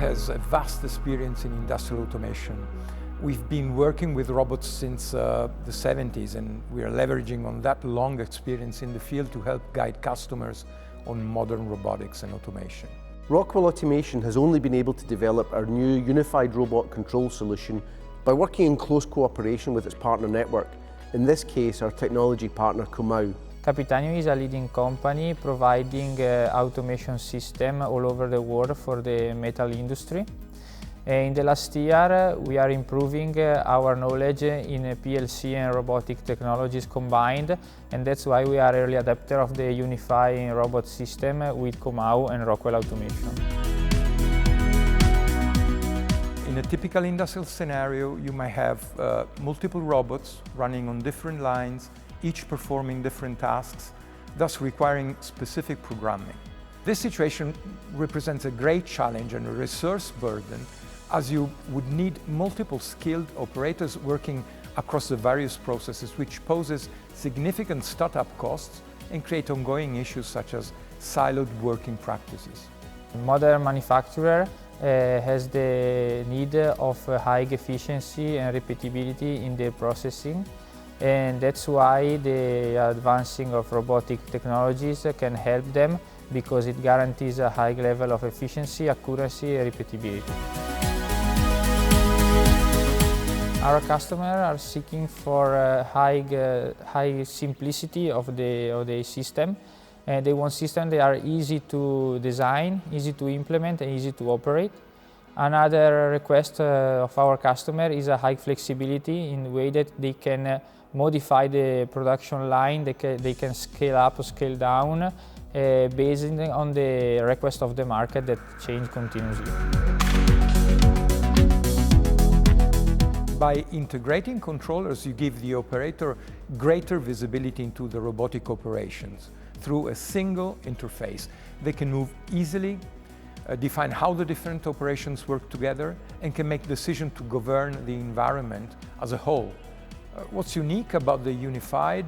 has a vast experience in industrial automation. We've been working with robots since the 70s, and we are leveraging on that long experience in the field to help guide customers on modern robotics and automation. Rockwell Automation has only been able to develop our new unified robot control solution by working in close cooperation with its partner network, in this case our technology partner Comau. Capitanio is a leading company providing automation system all over the world for the metal industry. In the last year we are improving our knowledge in PLC and robotic technologies combined, and that's why we are early adopter of the unified robot system with Comau and Rockwell Automation. In a typical industrial scenario, you might have multiple robots running on different lines, each performing different tasks, thus requiring specific programming. This situation represents a great challenge and a resource burden, as you would need multiple skilled operators working across the various processes, which poses significant startup costs and create ongoing issues such as siloed working practices. Modern manufacturer has the need of high efficiency and repeatability in their processing, and that's why the advancing of robotic technologies can help them, because it guarantees a high level of efficiency, accuracy and repeatability. Our customers are seeking for high simplicity of the system, and they want systems that are easy to design, easy to implement and easy to operate. Another request of our customer is a high flexibility in the way that they can modify the production line, they can scale up or scale down based on the request of the market that change continuously. By integrating controllers, you give the operator greater visibility into the robotic operations. Through a single interface, they can move easily, define how the different operations work together, and can make decisions to govern the environment as a whole. What's unique about the unified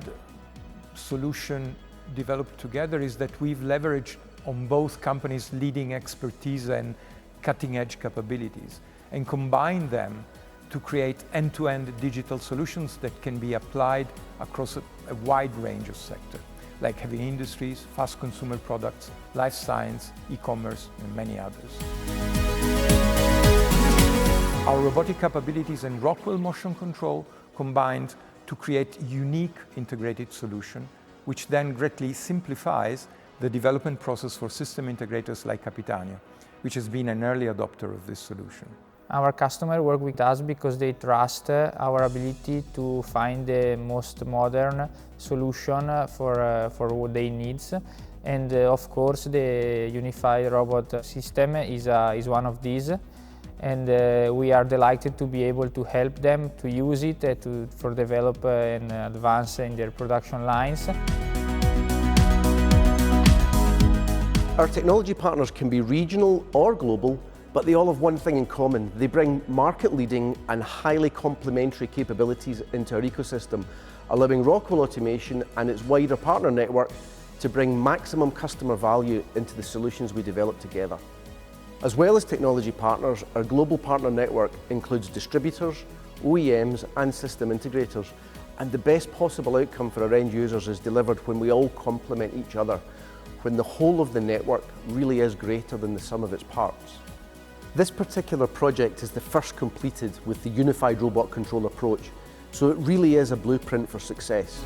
solution developed together is that we've leveraged on both companies' leading expertise and cutting-edge capabilities, and combined them to create end-to-end digital solutions that can be applied across a wide range of sectors, like heavy industries, fast consumer products, life science, e-commerce, and many others. Our robotic capabilities and Rockwell motion control combined to create a unique integrated solution, which then greatly simplifies the development process for system integrators like Capitanio, which has been an early adopter of this solution. Our customers work with us because they trust our ability to find the most modern solution for what they need. And of course the unified robot system is one of these. And we are delighted to be able to help them to use it for develop and advance in their production lines. Our technology partners can be regional or global, but they all have one thing in common. They bring market-leading and highly complementary capabilities into our ecosystem, allowing Rockwell Automation and its wider partner network to bring maximum customer value into the solutions we develop together. As well as technology partners, our global partner network includes distributors, OEMs and system integrators, and the best possible outcome for our end users is delivered when we all complement each other, when the whole of the network really is greater than the sum of its parts. This particular project is the first completed with the unified robot control approach, so it really is a blueprint for success.